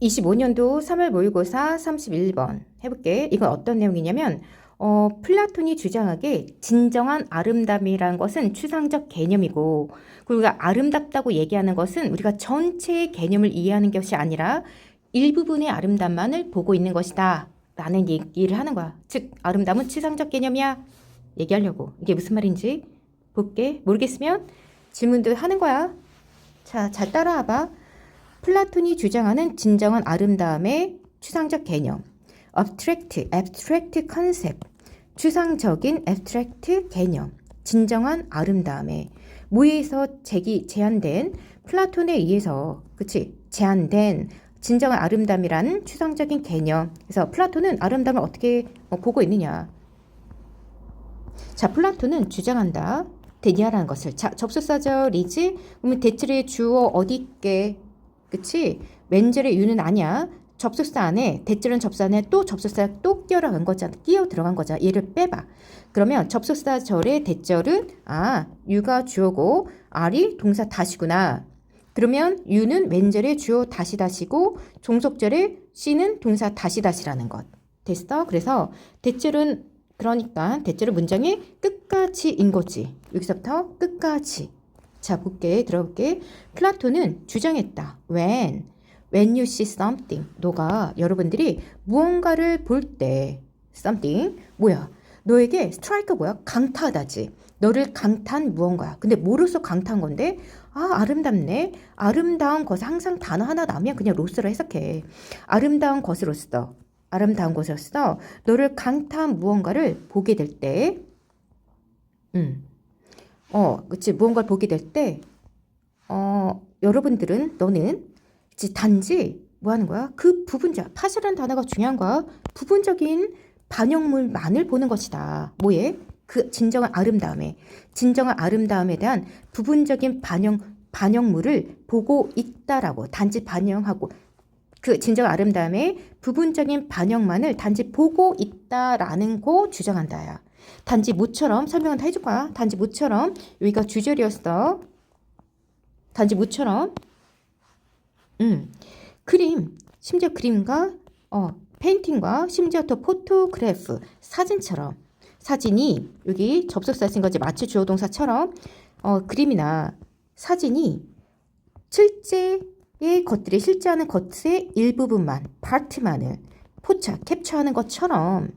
25년도 3월 모의고사 31번 해볼게. 이건 어떤 내용이냐면 플라톤이 주장하기에 진정한 아름다움이라는 것은 추상적 개념이고, 그리고 우리가 아름답다고 얘기하는 것은 우리가 전체의 개념을 이해하는 것이 아니라 일부분의 아름다움만을 보고 있는 것이다 라는 얘기를 하는 거야. 즉 아름다움은 추상적 개념이야 얘기하려고. 이게 무슨 말인지 볼게. 모르겠으면 질문도 하는 거야. 자, 잘 따라와봐. 플라톤이 주장하는 진정한 아름다움의 추상적 개념, abstract concept, 추상적인 abstract 개념, 진정한 아름다움의 뭐에서 제한된 플라톤에 의해서, 그치? 제한된 진정한 아름다움이라는 추상적인 개념. 그래서 플라톤은 아름다움을 어떻게 보고 있느냐? 자, 플라톤은 주장한다. 대니아라는 것을. 자, 접속사절이지? 그러면 대체의 주어 어디 있게? 그치? 왼절의 유는 아니야. 접속사 안에, 대절은 접속사 안에 또 접속사가 또 끼어 들어간 거잖아. 얘를 빼봐. 그러면 접속사절의 대절은 유가 주어고 R이 동사 다시구나. 그러면 유는 왼절의 주어 다시고 종속절의 C는 동사 다시라는 것. 됐어? 그래서 대절은, 그러니까 대절은 문장의 끝까지인 거지. 여기서부터 끝까지. 자, 들어볼게. 플라톤은 주장했다. When you see something. 너가, 여러분들이 무언가를 볼 때, something, 뭐야? 너에게 스트라이크 뭐야? 강타하다지. 너를 강타한 무언가야. 근데 뭐로서 강타한 건데? 아름답네. 아름다운 것, 항상 단어 하나 나오면 그냥 로스로 해석해. 아름다운 것으로서 너를 강타한 무언가를 보게 될 때, 그치, 무언가를 보게 될 때, 너는, 그치, 단지, 뭐 하는 거야? 그 부분적, 파시라는 단어가 중요한 거야. 부분적인 반영물만을 보는 것이다. 뭐에? 그 진정한 아름다움에 대한 부분적인 반영물을 보고 있다라고. 단지 반영하고, 그 진정한 아름다움의 부분적인 반영만을 단지 보고 있다라는 거 주장한다야. 단지 모처럼 설명은 다 해줄 거야. 단지 모처럼, 여기가 주절이었어. 단지 모처럼, 심지어 그림과 페인팅과 심지어 또 포토그래프, 사진처럼, 사진이 여기 접속사 쓴 거지. 마치 주어 동사처럼 그림이나 사진이 실제의 것들이 실제하는 것의 일부분만, 파트만을 캡처하는 것처럼.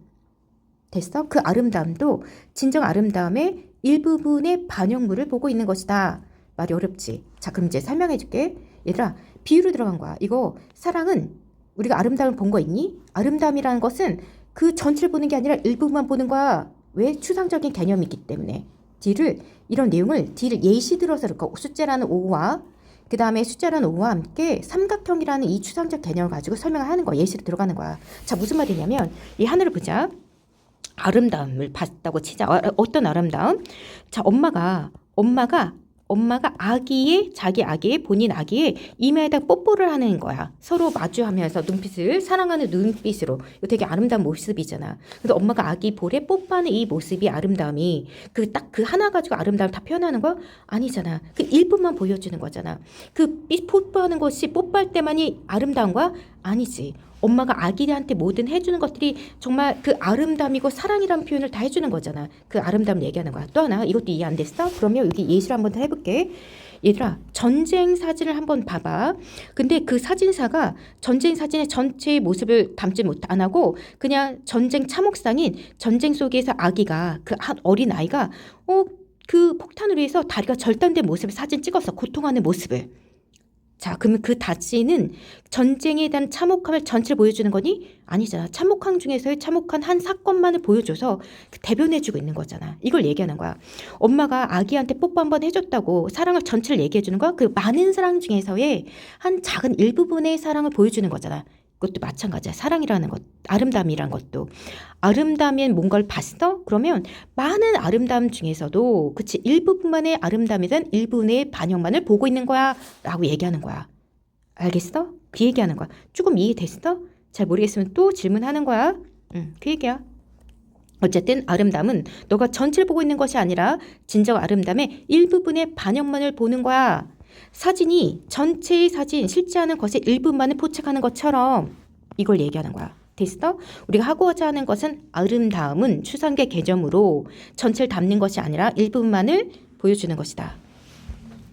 됐어? 그 아름다움도 진정 아름다움의 일부분의 반영물을 보고 있는 것이다. 말이 어렵지? 자, 그럼 이제 설명해 줄게. 얘들아, 비유로 들어간 거야. 이거 사랑은 우리가 아름다움을 본 거 있니? 아름다움이라는 것은 그 전체를 보는 게 아니라 일부분만 보는 거야. 왜? 추상적인 개념이기 때문에. 이런 내용을 예시 들어서 그럴까? 숫자라는 5와 그 다음에 숫자라는 5와 함께 삼각형이라는 이 추상적 개념을 가지고 설명을 하는 거야. 예시로 들어가는 거야. 자, 무슨 말이냐면 이 하늘을 보자. 아름다움을 봤다고 치자. 어떤 아름다움? 자, 엄마가 자기 아기의 본인 아기의 이마에다 뽀뽀를 하는 거야. 서로 마주하면서 사랑하는 눈빛으로. 이거 되게 아름다운 모습이잖아. 그래서 엄마가 아기 볼에 뽀뽀하는 이 모습이 아름다움이 그 하나 가지고 아름다움을 다 표현하는 거 아니잖아. 그 일부만 보여주는 거잖아. 그 뽀뽀하는 것이 뽀뽀할 때만이 아름다운 거야? 아니지. 엄마가 아기한테 뭐든 해주는 것들이 정말 그 아름다움이고 사랑이라는 표현을 다 해주는 거잖아. 그 아름다움 얘기하는 거야. 또 하나, 이것도 이해 안 됐어? 그러면 여기 예시를 한번 더 해볼게. 얘들아, 전쟁 사진을 한번 봐봐. 근데 그 사진사가 전쟁 사진의 전체의 모습을 담지 안 하고 그냥 전쟁 참혹상인 전쟁 속에서 그 한 어린 아이가 그 폭탄으로 해서 다리가 절단된 모습을 사진 찍었어. 고통하는 모습을. 자, 그러면 그 다시는 전쟁에 대한 참혹함을 전체를 보여주는 거니? 아니잖아. 참혹함 중에서의 참혹한 한 사건만을 보여줘서 대변해주고 있는 거잖아. 이걸 얘기하는 거야. 엄마가 아기한테 뽀뽀 한번 해줬다고 사랑을 전체를 얘기해주는 거야. 그 많은 사랑 중에서의 한 작은 일부분의 사랑을 보여주는 거잖아. 그것도 마찬가지야. 사랑이라는 것, 아름다움이라는 것도. 아름다움엔 뭔가를 봤어? 그러면 많은 아름다움 중에서도 그치 일부분만의 아름다움에 대한 일부분의 반영만을 보고 있는 거야 라고 얘기하는 거야. 알겠어? 그 얘기하는 거야. 조금 이해됐어? 잘 모르겠으면 또 질문하는 거야. 그 얘기야. 어쨌든 아름다움은 너가 전체를 보고 있는 것이 아니라 진정 아름다움의 일부분의 반영만을 보는 거야. 사진이 전체의 사진, 실제하는 것의 일부만을 포착하는 것처럼 이걸 얘기하는 거야. 됐어? 우리가 하고자 하는 것은 아름다움은 추상계 개념으로 전체를 담는 것이 아니라 일부만을 보여주는 것이다.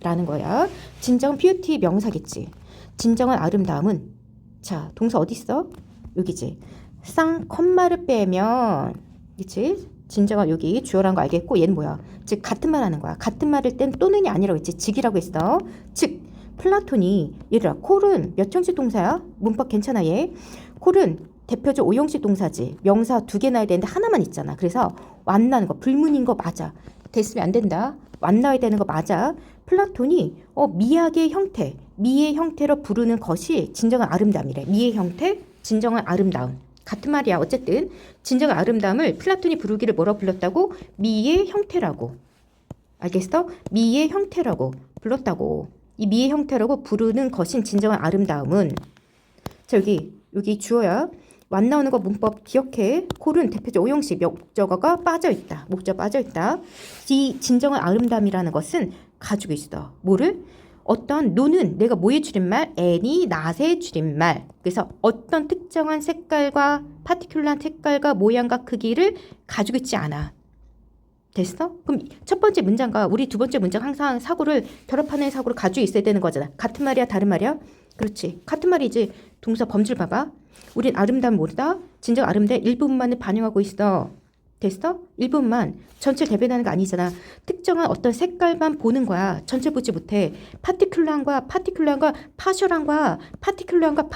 라는 거야. 진정한 뷰티 명사겠지. 진정한 아름다움은 자, 동사 어디 있어? 여기지. 쌍, 콤마를 빼면 그치? 진정한 여기 주어란 거 알겠고 얘는 뭐야? 즉 같은 말 하는 거야. 같은 말일 땐 또는이 아니라고 했지. 즉이라고 했어. 즉 플라톤이 얘들아 콜은 몇 형식 동사야? 문법 괜찮아 얘? 콜은 대표적 5형식 동사지. 명사 2개 나야 되는데 하나만 있잖아. 그래서 완나는 거 불문인 거 맞아. 됐으면 안 된다. 완나야 되는 거 맞아. 플라톤이 미학의 형태, 미의 형태로 부르는 것이 진정한 아름다움이래. 미의 형태, 진정한 아름다움. 같은 말이야. 어쨌든 진정한 아름다움을 플라톤이 부르기를 뭐라고 불렀다고? 미의 형태라고. 알겠어? 미의 형태라고 불렀다고. 이 미의 형태라고 부르는 것인 진정한 아름다움은 자 여기 주어야. 완 나오는 거 문법 기억해. 콜은 대표적 5형식 목적어가 빠져있다. 목적 빠져있다. 이 진정한 아름다움이라는 것은 가지고 있어. 뭐를? 어떤 노는 내가 뭐의 줄임말? any, not의 줄임말. 그래서 어떤 특정한 색깔과 파티큘러한 색깔과 모양과 크기를 가지고 있지 않아. 됐어? 그럼 첫 번째 문장과 우리 두 번째 문장 항상 사고를 결합하는 사고를 가지고 있어야 되는 거잖아. 같은 말이야? 다른 말이야? 그렇지. 같은 말이지. 동사 범주를 봐봐. 우린 아름다움 모르다. 진정 아름다움 일부분만을 반영하고 있어. 됐어? 일부분만. 전체를 대변하는 거 아니잖아. 특정한 어떤 색깔만 보는 거야. 전체 보지 못해. 파티큘러한과 파셜한과 파티큘러한과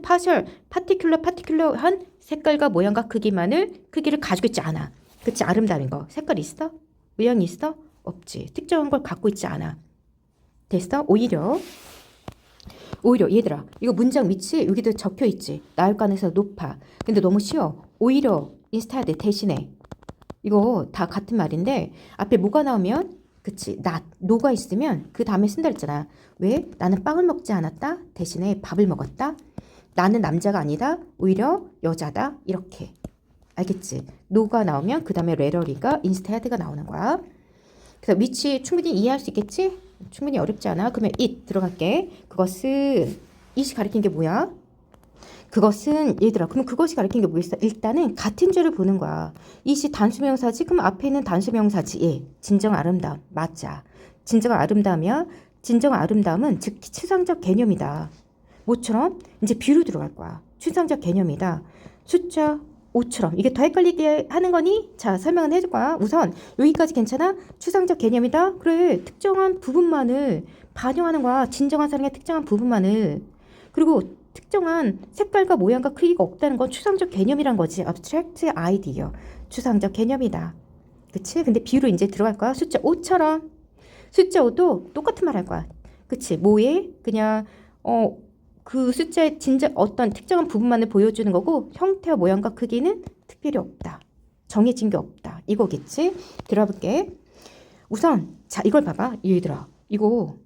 파셜, 파티큘러한 색깔과 모양과 크기를 가지고 있지 않아. 그치? 아름다운 거. 색깔 있어? 모양이 있어? 없지. 특정한 걸 갖고 있지 않아. 됐어? 오히려 얘들아 이거 문장 밑이 여기도 적혀 있지. 나올 가능성이 높아. 근데 너무 쉬워. 오히려 인스타드 대신에 이거 다 같은 말인데 앞에 뭐가 나오면 그치 노가 있으면 그 다음에 쓴다 했잖아. 왜? 나는 빵을 먹지 않았다. 대신에 밥을 먹었다. 나는 남자가 아니다. 오히려 여자다. 이렇게. 알겠지? 노가 나오면 그 다음에 레러리가 인스타드가 나오는 거야. 그래서 위치 충분히 이해할 수 있겠지? 충분히 어렵지 않아. 그러면 it 들어갈게. 그것은 it이 가리킨 게 뭐야? 그것은 얘들아 그럼 그것이 가리킨 게 뭐겠어? 일단은 같은 줄을 보는 거야. it이 단수명사지? 그럼 앞에 있는 단수명사지. 예. 진정 아름다움. 맞아. 진정한 아름다움이야. 진정한 아름다움은 즉 추상적 개념이다. 뭐처럼? 이제 비로 들어갈 거야. 추상적 개념이다. 숫자 5처럼 이게 더 헷갈리게 하는 거니? 자 설명은 해줄 거야. 우선 여기까지 괜찮아? 추상적 개념이다? 그래 특정한 부분만을 반영하는 거야. 진정한 사랑의 특정한 부분만을. 그리고 특정한 색깔과 모양과 크기가 없다는 건 추상적 개념이란 거지. abstract idea. 추상적 개념이다. 그치? 근데 비유로 이제 들어갈 거야. 숫자 5처럼. 숫자 5도 똑같은 말 할 거야. 그치? 뭐에? 그냥 그 숫자의 진짜 어떤 특정한 부분만을 보여주는 거고 형태와 모양과 크기는 특별히 없다. 정해진 게 없다. 이거겠지? 들어볼게. 우선 자 이걸 봐봐. 얘들아 이거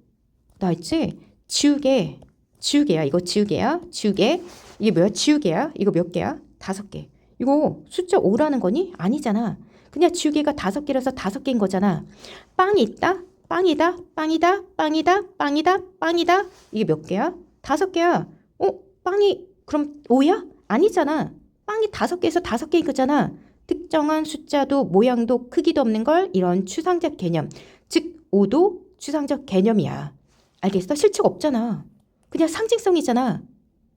나 있지? 지우개야. 이거 지우개야. 지우개. 이게 뭐야? 지우개야. 이거 몇 개야? 5개. 이거 숫자 5라는 거니? 아니잖아. 그냥 지우개가 5개라서 5개인 거잖아. 빵이 있다? 빵이다. 이게 몇 개야? 5개야. 빵이 그럼 5야? 아니잖아. 빵이 5개에서 5개인 거잖아. 특정한 숫자도 모양도 크기도 없는 걸 이런 추상적 개념. 즉 5도 추상적 개념이야. 알겠어? 실체가 없잖아. 그냥 상징성이잖아.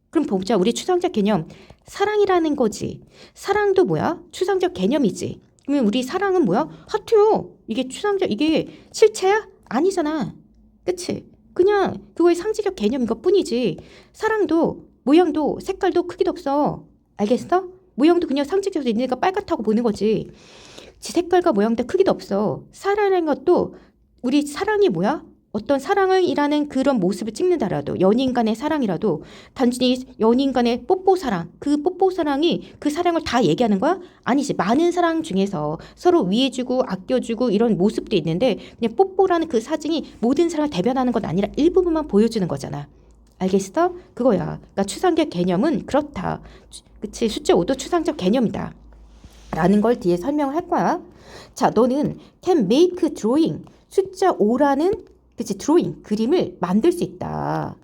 그럼 보자. 우리 추상적 개념. 사랑이라는 거지. 사랑도 뭐야? 추상적 개념이지. 그러면 우리 사랑은 뭐야? 하트요. 이게 실체야? 아니잖아. 그치? 그냥 그거의 상징적 개념인 것 뿐이지. 사랑도 모양도 색깔도 크기도 없어. 알겠어? 모양도 그냥 상징적으로 있으니까 빨갛다고 보는 거지. 색깔과 모양도 크기도 없어. 사랑이라는 것도 우리 사랑이 뭐야? 어떤 사랑이라는 그런 모습을 찍는다라도 연인 간의 사랑이라도 단순히 연인 간의 뽀뽀사랑 그 뽀뽀사랑이 그 사랑을 다 얘기하는 거야? 아니지. 많은 사랑 중에서 서로 위해주고 아껴주고 이런 모습도 있는데 그냥 뽀뽀라는 그 사진이 모든 사랑을 대변하는 건 아니라 일부분만 보여주는 거잖아. 알겠어? 그거야. 그러니까 추상적 개념은 그렇다. 그치? 숫자 5도 추상적 개념이다. 라는 걸 뒤에 설명을 할 거야. 자, 너는 can make drawing 숫자 5라는 그치? 드로잉, 그림을 만들 수 있다.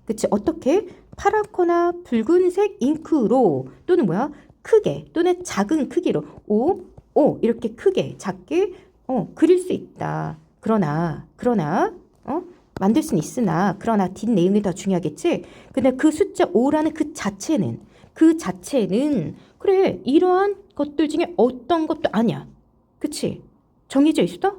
그치? 어떻게? 파랗거나 붉은색 잉크로 또는 뭐야? 크게 또는 작은 크기로 이렇게 크게 작게 그릴 수 있다. 그러나 만들 수는 있으나 그러나 뒷내용이 더 중요하겠지. 근데 그 숫자 5라는 그 자체는 그래 이러한 것들 중에 어떤 것도 아니야. 그치? 정해져 있어?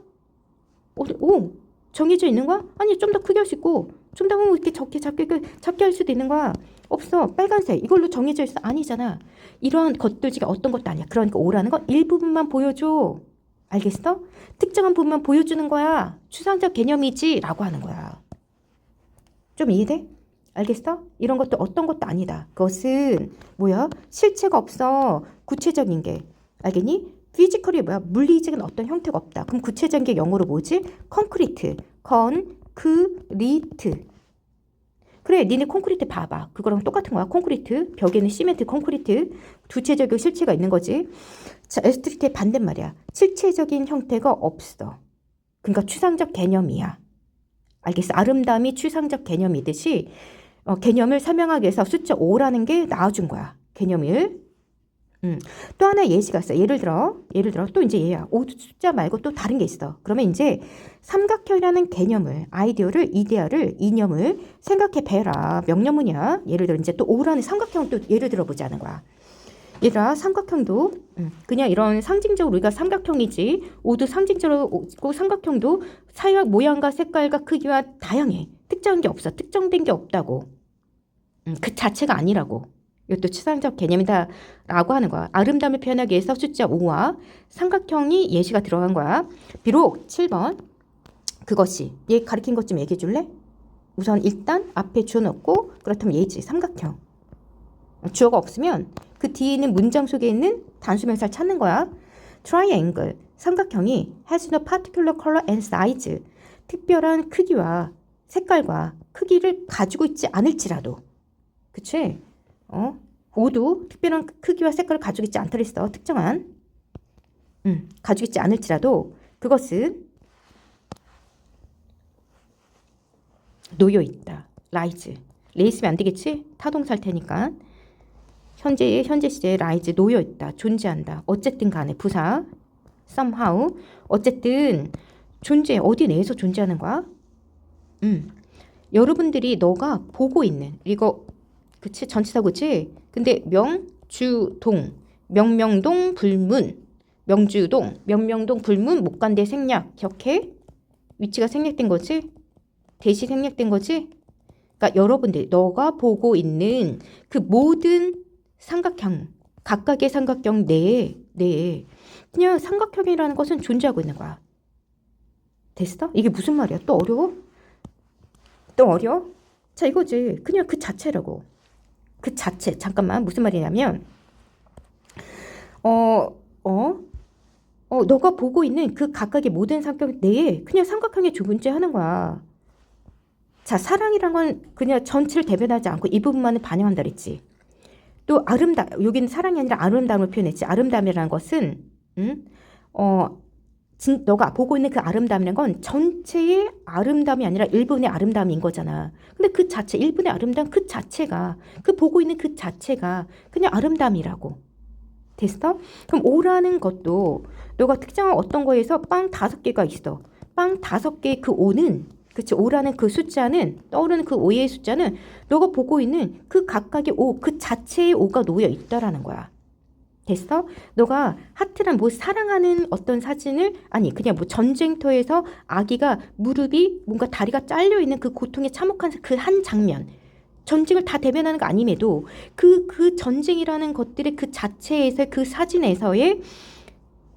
정해져 있는 거야? 아니 좀 더 크게 할 수 있고 좀 더 이렇게 작게 할 수도 있는 거야. 없어. 빨간색 이걸로 정해져 있어? 아니잖아. 이러한 것들 중에 어떤 것도 아니야. 그러니까 5라는 건 일부분만 보여줘. 알겠어? 특정한 부분만 보여주는 거야. 추상적 개념이지 라고 하는 거야. 좀 이해돼? 알겠어? 이런 것도 어떤 것도 아니다. 그것은 뭐야? 실체가 없어. 구체적인 게. 알겠니? 피지컬이 뭐야? 물리적인 어떤 형태가 없다. 그럼 구체적인 게 영어로 뭐지? 콘크리트. 컨크리트. 그래, 니네 콘크리트 봐봐. 그거랑 똑같은 거야. 콘크리트. 벽에는 시멘트, 콘크리트. 구체적인 실체가 있는 거지. 자, 에스트리트의 반대말이야. 실체적인 형태가 없어. 그러니까 추상적 개념이야. 알겠어? 아름다움이 추상적 개념이듯이 개념을 설명하기 위해서 숫자 5라는 게 나와준 거야. 개념을. 또 하나 예시가 있어. 예를 들어 또 이제 얘야. 5 숫자 말고 또 다른 게 있어. 그러면 이제 삼각형이라는 개념을, 아이디어를, 이데아를, 이념을 생각해 봐라. 명령문이야. 예를 들어 이제 또 5라는 삼각형 또 예를 들어 보자는 거야. 얘들아, 삼각형도 그냥 이런 상징적으로 우리가 삼각형이지 5도 상징적으로 삼각형도 사각 모양과 색깔과 크기와 다양해. 특정한 게 없어. 특정된 게 없다고. 그 자체가 아니라고. 이것도 추상적 개념이다 라고 하는 거야. 아름다움을 표현하기 위해서 숫자 5와 삼각형이 예시가 들어간 거야. 비록 7번 그것이 얘 가리킨 것 좀 얘기해 줄래? 우선 일단 앞에 주어 넣고 그렇다면 얘지 삼각형. 주어가 없으면 그 뒤에 있는 문장 속에 있는 단수명사를 찾는 거야. triangle 삼각형이 has no particular color and size 특별한 크기와 색깔과 크기를 가지고 있지 않을지라도 그치? 모두 특별한 크기와 색깔을 가지고 있지 않다 그랬어. 특정한 가지고 있지 않을지라도 그것은 놓여 있다. 라이즈. 레이스면 안 되겠지? 타동사일 테니까. 현재 시제에 라이즈 놓여 있다. 존재한다. 어쨌든 간에 부사 somehow 어쨌든 존재 어디 내에서 존재하는 거야? 여러분들이 너가 보고 있는 이거 그치? 전치사 그치? 근데 명주동 명명동 불문 명주동 명명동 불문 목간대 생략 기억해? 위치가 생략된 거지? 대시 생략된 거지? 그러니까 여러분들 너가 보고 있는 그 모든 삼각형 각각의 삼각형 내에 그냥 삼각형이라는 것은 존재하고 있는 거야. 됐어? 이게 무슨 말이야? 또 어려워? 또 어려워? 자 이거지. 그냥 그 자체 잠깐만 무슨 말이냐면 너가 보고 있는 그 각각의 모든 삼각형 내에 그냥 삼각형이 존재하는 거야. 자 사랑이란 건 그냥 전체를 대변하지 않고 이 부분만을 반영한다 그랬지. 또 여기는 사랑이 아니라 아름다움을 표현했지. 아름다움이라는 것은 너가 보고 있는 그 아름다움이라는 건 전체의 아름다움이 아니라 일부분의 아름다움인 거잖아. 근데 그 자체, 일부분의 아름다움 그 자체가, 그 보고 있는 그 자체가 그냥 아름다움이라고. 됐어? 그럼 5라는 것도 너가 특정한 어떤 거에서 빵 5개가 있어. 빵 5개의 그 5는, 그치? 5라는 그 숫자는, 떠오르는 그 5의 숫자는 너가 보고 있는 그 각각의 5, 그 자체의 5가 놓여 있다라는 거야. 됐어? 너가 하트란 뭐 사랑하는 어떤 사진을 그냥 뭐 전쟁터에서 아기가 무릎이 뭔가 다리가 잘려 있는 그 고통에 참혹한 그 한 장면 전쟁을 다 대변하는 거 아님에도 그 전쟁이라는 것들의 그 자체에서 그 사진에서의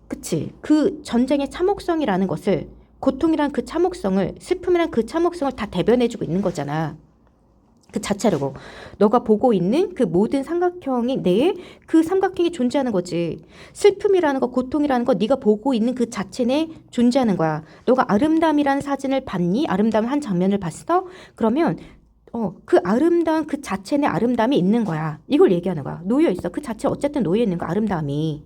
그치 그 전쟁의 참혹성이라는 것을 고통이란 그 참혹성을 슬픔이란 그 참혹성을 다 대변해주고 있는 거잖아. 그 자체라고. 너가 보고 있는 그 모든 삼각형이 내에 그 삼각형이 존재하는 거지. 슬픔이라는 거, 고통이라는 거 네가 보고 있는 그 자체 내에 존재하는 거야. 너가 아름다움이라는 사진을 봤니? 아름다움 한 장면을 봤어? 그러면 그 아름다운 그 자체 내 아름다움이 있는 거야. 이걸 얘기하는 거야. 놓여 있어. 그 자체 어쨌든 놓여 있는 거 아름다움이.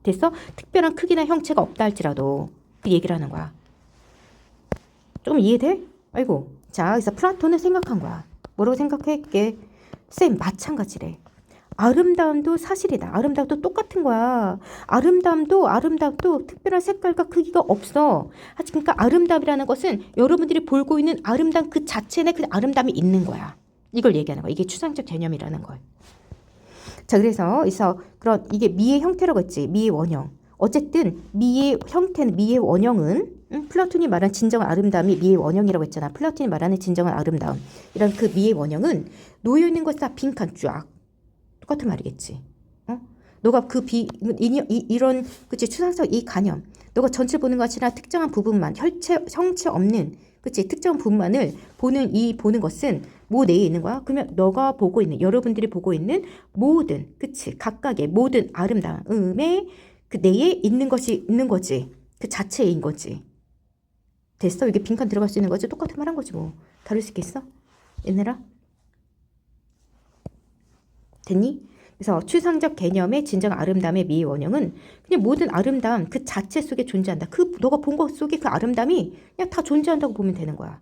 됐어? 특별한 크기나 형체가 없다 할지라도 그 얘기를 하는 거야. 좀 이해돼? 아이고. 자, 그래서 플라톤은 생각한 거야. 뭐라고 생각할게? 쌤, 마찬가지래. 아름다움도 사실이다. 아름다움도 똑같은 거야. 아름다움도 특별한 색깔과 크기가 없어. 그러니까 아름다움이라는 것은 여러분들이 보고 있는 아름다움 그 자체에 그 아름다움이 있는 거야. 이걸 얘기하는 거야. 이게 추상적 개념이라는 걸. 자, 그래서 그런 이게 미의 형태라고 했지. 미의 원형. 어쨌든 미의 형태는 미의 원형은 플라톤이 말한 진정한 아름다움이 미의 원형이라고 했잖아. 플라톤이 말하는 진정한 아름다움. 이런 그 미의 원형은 놓여 있는 것이 다 빈칸 쫙. 똑같은 말이겠지. 너가 이런 그치 추상적 이 개념. 너가 전체를 보는 것이 아니라 특정한 부분만 형체 없는 그치 특정한 부분만을 보는 것은 뭐 내에 있는 거야? 그러면 너가 보고 있는 여러분들이 보고 있는 모든 그치 각각의 모든 아름다움의 그 내에 있는 것이 있는 거지. 그 자체인 거지. 됐어? 이게 빈칸 들어갈 수 있는 거지? 똑같은 말 한 거지 뭐. 다를 수 있겠어? 얘들아? 됐니? 그래서 추상적 개념의 진정 아름다움의 미의 원형은 그냥 모든 아름다움 그 자체 속에 존재한다. 너가 본 것 속에 그 아름다움이 그냥 다 존재한다고 보면 되는 거야.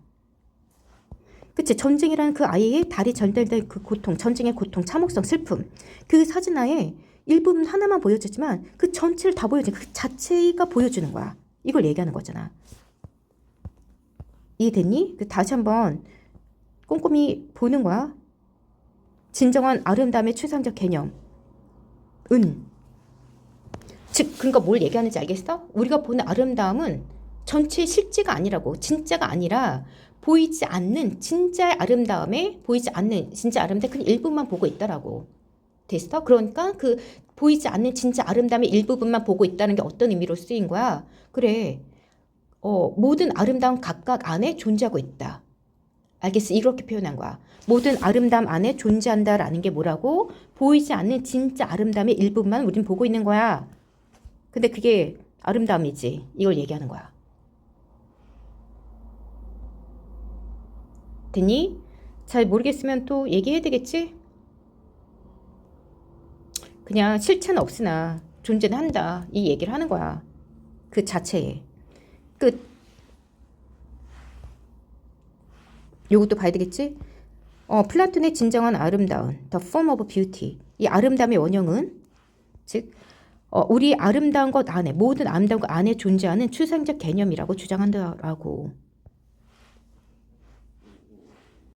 그치? 전쟁이라는 그 아이의 달이 전달된 그 고통, 전쟁의 고통, 참혹성, 슬픔. 그 사진화에 일부분 하나만 보여주지만 그 전체를 다 보여주는 그 자체가 보여주는 거야. 이걸 얘기하는 거잖아. 이해됐니? 다시 한번 꼼꼼히 보는 거야. 진정한 아름다움의 추상적 개념은 즉 그러니까 뭘 얘기하는지 알겠어? 우리가 보는 아름다움은 전체의 실제가 아니라고 진짜가 아니라 보이지 않는 진짜의 아름다움에 보이지 않는 진짜 아름다움 그 일부분만 보고 있다라고 됐어? 그러니까 그 보이지 않는 진짜 아름다움의 일부분만 보고 있다는 게 어떤 의미로 쓰인 거야? 그래 모든 아름다움 각각 안에 존재하고 있다. 알겠어? 이렇게 표현한 거야. 모든 아름다움 안에 존재한다라는 게 뭐라고? 보이지 않는 진짜 아름다움의 일부분만 우린 보고 있는 거야. 근데 그게 아름다움이지. 이걸 얘기하는 거야. 됐니? 잘 모르겠으면 또 얘기해야 되겠지? 그냥 실체는 없으나 존재는 한다. 이 얘기를 하는 거야. 그 자체에. 끝. 요것도 봐야 되겠지? 플라톤의 진정한 아름다움, the form of beauty. 이 아름다움의 원형은 즉 우리 아름다운 것 안에 모든 아름다운 것 안에 존재하는 추상적 개념이라고 주장한다라고.